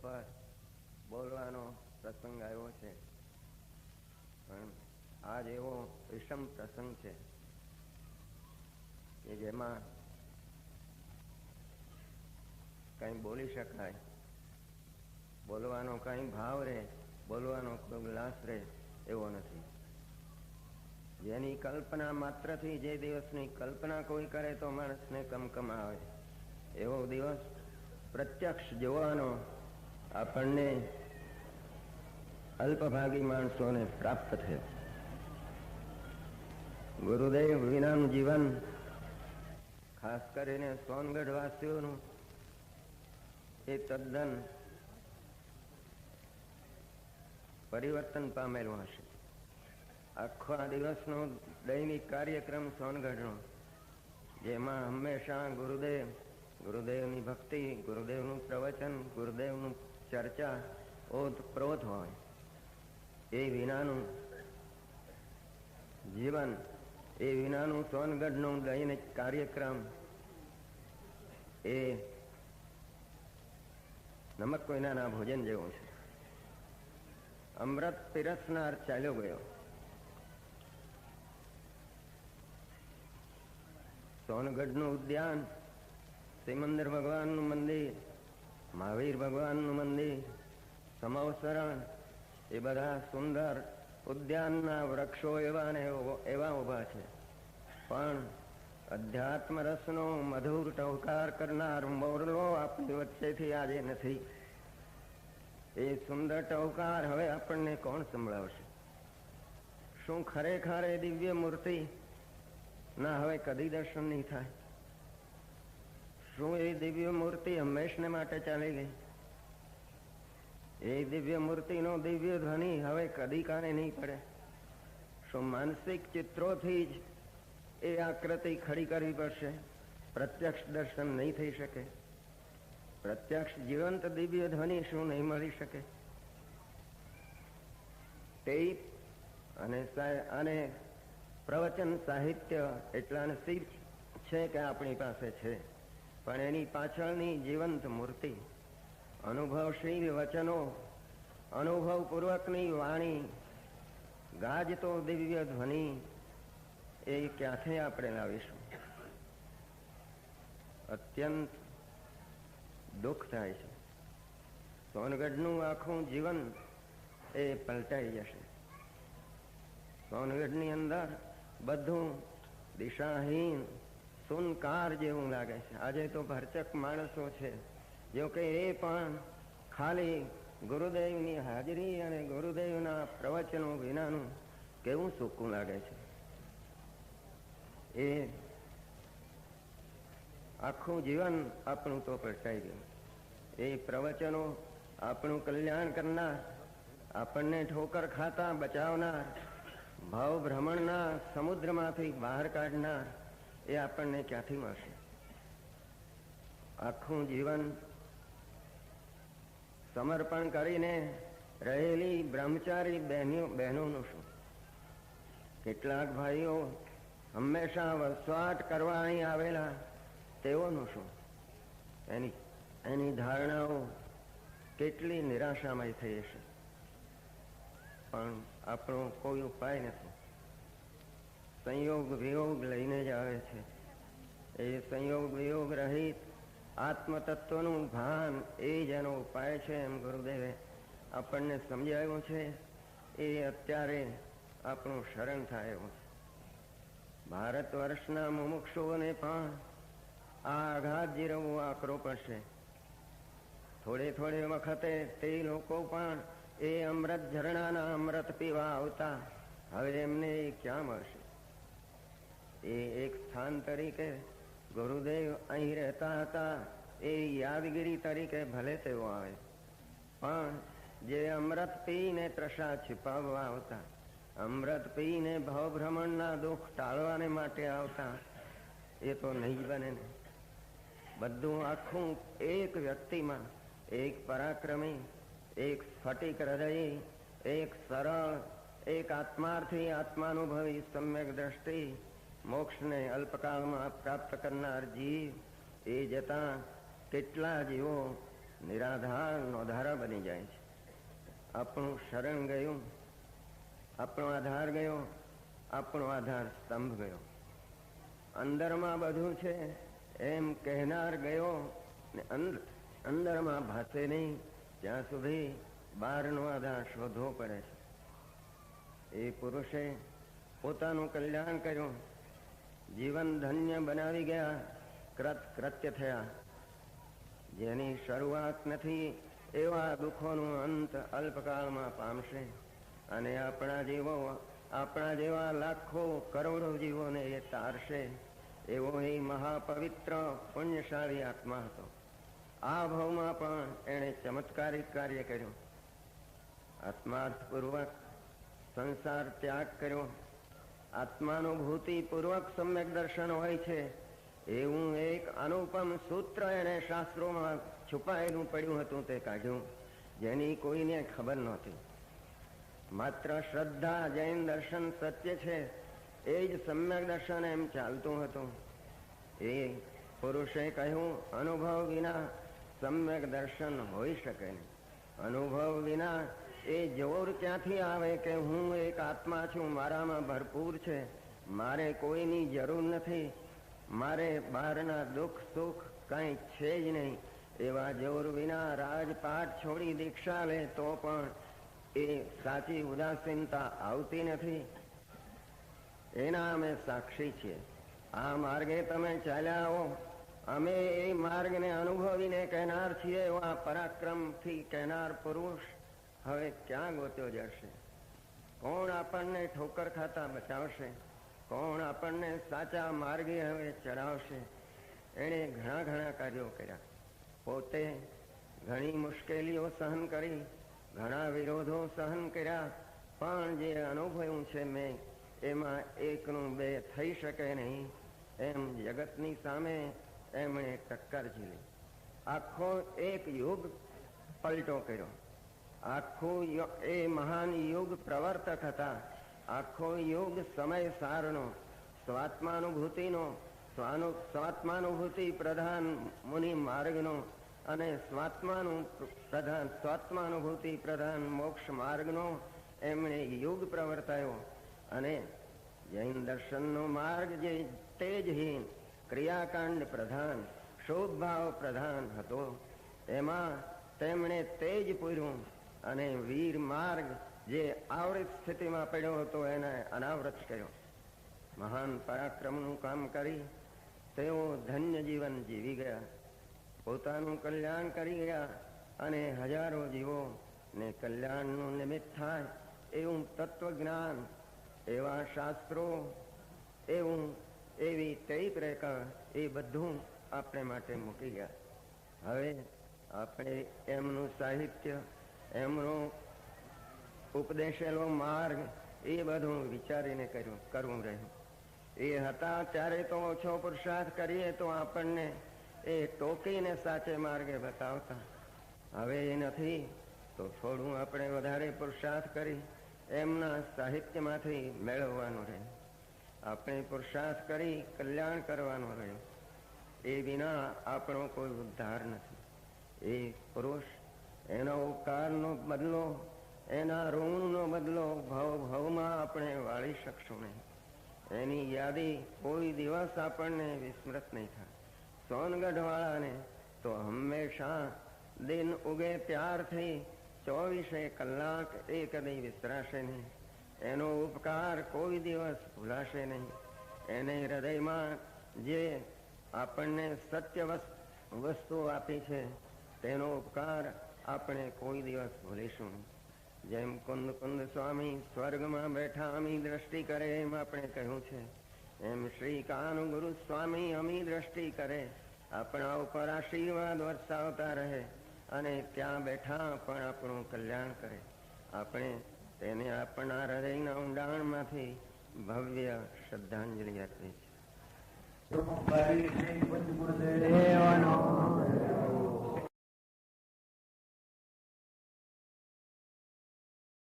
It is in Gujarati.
ઉપર બોલવાનો પ્રસંગ આવ્યો છે, પણ આજ એવો વિષમ પ્રસંગ છે કે જેમાં કંઈ બોલી શકાય, બોલવાનો કંઈ ભાવ રહે, બોલવાનો કોઈ ઉલ્લાસ રહે એવો નથી. જેની કલ્પના માત્રથી, જે દિવસની કલ્પના કોઈ કરે તો માણસને કમકમ આવે, એવો દિવસ પ્રત્યક્ષ જોવાનો આપણને અલ્પભાગી માણસોને પ્રાપ્ત થયો. ગુરુદેવ વિનાનું જીવન, ખાસ કરીને સોનગઢવાસીઓનું, એ તદ્દન પરિવર્તન પામેલું હશે. આખા દિવસનો દૈનિક કાર્યક્રમ સોનગઢનો, જેમાં હંમેશા ગુરુદેવની ભક્તિ, ગુરુદેવનું પ્રવચન, ગુરુદેવનું ચર્ચા ઓતપ્રોત હોય. એ વિનાનું જીવન, એ વિનાનું સોનગઢનું દૈનિક કાર્યક્રમ, એ નમક કોઈના ભોજન જેવું છે. અમૃત પીરસનાર ચાલ્યો ગયો. સોનગઢનું ઉદ્યાન, સિમંદર ભગવાનનું મંદિર, મહાવીર ભગવાનનું મંદિર, સમવસરણ, એ બધા સુંદર ઉદ્યાનના વૃક્ષો એવા ને એવા ઉભા છે. પણ અધ્યાત્મ રસનો મધુર ટહુકાર કરનાર મોરલો આપણી વચ્ચેથી આજે નથી. એ સુંદર ટહુકાર હવે આપણને કોણ સંભળાવશે? શું ખરેખર એ દિવ્ય મૂર્તિ ના હવે કદી દર્શન નહીં થાય? શું એ દિવ્ય મૂર્તિ હંમેશને માટે ચાલી ગઈ? એ દિવ્ય મૂર્તિનો દિવ્ય ધ્વનિ હવે કદી કાને નહીં પડે? શું માનસિક ચિત્રોથી જ એ આકૃતિ ખડી કરવી પડશે? પ્રત્યક્ષ દર્શન નહીં થઈ શકે? પ્રત્યક્ષ જીવંત દિવ્ય ધ્વનિ શું નહીં મળી શકે? ટેપ અને પ્રવચન સાહિત્ય એટલા નસીબ છે કે આપણી પાસે છે, પણ એની પાછળની જીવંત મૂર્તિ, અનુભવશીલ વચનો, અનુભવપૂર્વકની વાણી, ગાજતો દિવ્ય ધ્વનિ, એ ક્યાંથી આપણે લાવીશું? અત્યંત દુઃખ થાય છે. સોનગઢનું આખું જીવન એ પલટાઈ જશે. સોનગઢની અંદર બધું દિશાહીન, સુનકાર જેવું લાગે છે. આજે તો ભરચક માણસો છે, જો કે એ પણ ખાલી ગુરુદેવની હાજરી અને ગુરુદેવના પ્રવચનો વિનાનું કેવું સૂકું લાગે છે. એ આખું જીવન આપણું તો પલટાઈ ગયું. એ પ્રવચનો આપણું કલ્યાણ કરનાર, આપણને ઠોકર ખાતા બચાવનાર, ભાવ ભ્રમણના સમુદ્રમાંથી બહાર કાઢનાર, એ આપણને ક્યાંથી મળશે? આખું જીવન સમર્પણ કરીને રહેલી બ્રહ્મચારી બહેનોનું શું? કેટલાક ભાઈઓ હંમેશા વસવાટ કરવા અહીં આવેલા, તેઓનું શું? એની ધારણાઓ કેટલી નિરાશામય થઈ હશે. પણ આપણો કોઈ ઉપાય નથી. સંયોગ વિયોગ લઈને જ આવે છે. એ સંયોગ વિયોગ રહિત આત્મતત્વનું ભાન, એ જ એનો ઉપાય છે, એમ ગુરુદેવે આપણને સમજાવ્યું છે. એ અત્યારે આપણું શરણ થાય એવું છે. ભારત વર્ષના મુમુક્ષુઓને પણ આ આઘાત જીરવવો આકરો પડશે. થોડે થોડે વખતે તે લોકો પણ એ અમૃત ઝરણાના અમૃત પીવા આવતા, હવે એમને ક્યાં મળશે? એ એક સ્થાન તરીકે ગુરુદેવ અહીં રહેતા હતા, એ યાદગીરી તરીકે ભલે તેઓ આવે, પણ જે અમૃત પીને ત્રષા छिपाવવા આવતા, અમૃત પીને ભવભ્રમણના દુઃખ ટાળવાને માટે આવતા, એ તો નહીં બને ને. બધું આખું એક વ્યક્તિમાં, એક પરાક્રમી, એક સ્ફટિક હૃદયી, એક સરળ, એક આત્માર્થી આત્માનુભવી સમ્યક દ્રષ્ટિ, મોક્ષને અલ્પકાળમાં પ્રાપ્ત કરનાર જીવ, એ જતા કેટલા જીવો નિરાધારનો ધારા બની જાય છે. આપણું શરણ ગયું, આપણો આધાર ગયો, આપણો આધાર સ્તંભ ગયો. અંદરમાં બધું છે એમ કહેનાર ગયો ને અંદરમાં ભાસે નહીં ત્યાં સુધી બહારનો આધાર શોધવો પડે છે. એ પુરુષે પોતાનું કલ્યાણ કર્યું, જીવન ધન્ય બનાવી ગયા, કૃત્ય થયા. જેની શરૂઆત નથી એવા દુઃખોનું અંત અલ્પકાળમાં પામશે. અને આપણા જેવા લાખો કરોડો જીવોને એ તારશે. એવો એ મહાપવિત્ર પુણ્યશાળી આત્મા હતો. આ ભાવમાં પણ એણે ચમત્કારિક કાર્ય કર્યું. આત્માર્થપૂર્વક સંસાર ત્યાગ કર્યો. આત્માનુભૂતિપૂર્વક સમ્યક દર્શન હોય છે એવું એક અનુપમ સૂત્ર એણે શાસ્ત્રોમાં છુપાયેલું પડ્યું હતું તે કાઢ્યું, જેની કોઈને ખબર નહોતી. માત્ર શ્રદ્ધા જૈન દર્શન સત્ય છે એ જ સમ્યક દર્શન એમ ચાલતું હતું. એ પુરુષે કહ્યું, અનુભવ વિના સમ્યક દર્શન હોઈ શકે નહીં. અનુભવ વિના એ જોર ક્યાંથી આવે કે હું એક આત્મા છું, મારામાં ભરપૂર છે, મારે કોઈની જરૂર નથી, મારે બહારના દુઃખ સુખ કંઈ છે જ નહીં. એવા જોર વિના રાજપાટ છોડી દીક્ષા લે તો પણ એ સાચી ઉદાસીનતા આવતી નથી. એના અમે સાક્ષી છીએ. આ માર્ગે તમે ચાલ્યા આવો, અમે એ માર્ગને અનુભવીને કહેનાર છીએ. એવા પરાક્રમથી કહેનાર પુરુષ હવે ક્યાં ગોત્યો જશે? કોણ આપણને ઠોકર ખાતા બચાવશે? કોણ આપણને સાચા માર્ગે હવે ચડાવશે? એણે ઘણા કાર્યો કર્યા. પોતે ઘણી મુશ્કેલીઓ સહન કરી, ઘણા વિરોધો સહન કર્યા, પણ જે અનુભવ્યું છે મેં એમાં એકનું બે થઈ શકે નહીં એમ જગતની સામે એમણે ટક્કર ઝીલી. આખો એક યુગ પલટો કર્યો. આખું એ મહાન યુગ પ્રવર્તક હતા. આખો યુગ સમય સારનો, સ્વાત્માનુભૂતિ પ્રધાન મુનિ માર્ગનો અને સ્વાત્માનુભૂતિ પ્રધાન મોક્ષ માર્ગનો એમણે યુગ પ્રવર્તાયો. અને જૈન દર્શનનો માર્ગ જે તેજહીન, ક્રિયાકાંડ પ્રધાન, શોધભાવ પ્રધાન હતો, એમાં તેમણે તેજ પૂર્યું. અને વીર માર્ગ જે આવૃત સ્થિતિમાં પડ્યો હતો એને અનાવૃત કર્યો. મહાન પરાક્રમનું કામ કરી તેઓ ધન્ય જીવન જીવી ગયા, પોતાનું કલ્યાણ કરી ગયા. અને હજારો જીવોને કલ્યાણનું નિમિત્ત થાય એવું તત્વજ્ઞાન, એવા શાસ્ત્રો, એવી તૈપ રેખા, એ બધું આપણે માટે મૂકી ગયા. હવે આપણે એમનું સાહિત્ય, એમનો ઉપદેશેલો માર્ગ એ બધું વિચારીને કરવું રહ્યું. એ હતા ત્યારે તો ઓછો પુરુષાર્થ કરીએ તો આપણને એ ટોકીને સાચે માર્ગે બતાવતા. હવે એ નથી તો થોડું આપણે વધારે પુરુષાર્થ કરી એમના સાહિત્યમાંથી મેળવવાનું રહ્યું. આપણે પુરુષાર્થ કરી કલ્યાણ કરવાનું રહ્યું. એ વિના આપણો કોઈ ઉદ્ધાર નથી. એ પુરુષ એનો ઉપકારનો બદલો, એના ઋણનો બદલો ભવમાં આપણે વાળી શકશું નહીં. એની યાદી કોઈ દિવસ આપણને વિસ્મૃત નહીં થાય. સોનગઢવાળાને તો હંમેશા દિન ઉગે ત્યારથી 24 કલાક એ કદી વિસરાશે નહીં. એનો ઉપકાર કોઈ દિવસ ભૂલાશે નહીં. એને હૃદયમાં જે આપણને સત્ય વસ્તુ આપી છે તેનો ઉપકાર આપણે કોઈ દિવસ ભૂલીશું. જેમ કુંદ સ્વામી સ્વર્ગમાં બેઠા અમી દ્રષ્ટિ કરે એમ આપણે કહ્યું છે, એમ શ્રી કાનુગુરુ સ્વામી અમી દ્રષ્ટિ કરે, આપણા ઉપર આશીર્વાદ વરસાવતા રહે અને ત્યાં બેઠા પણ આપણું કલ્યાણ કરે. આપણે તેને આપણા હૃદયના ઊંડાણમાંથી ભવ્ય શ્રદ્ધાંજલિ આપીએ છીએ.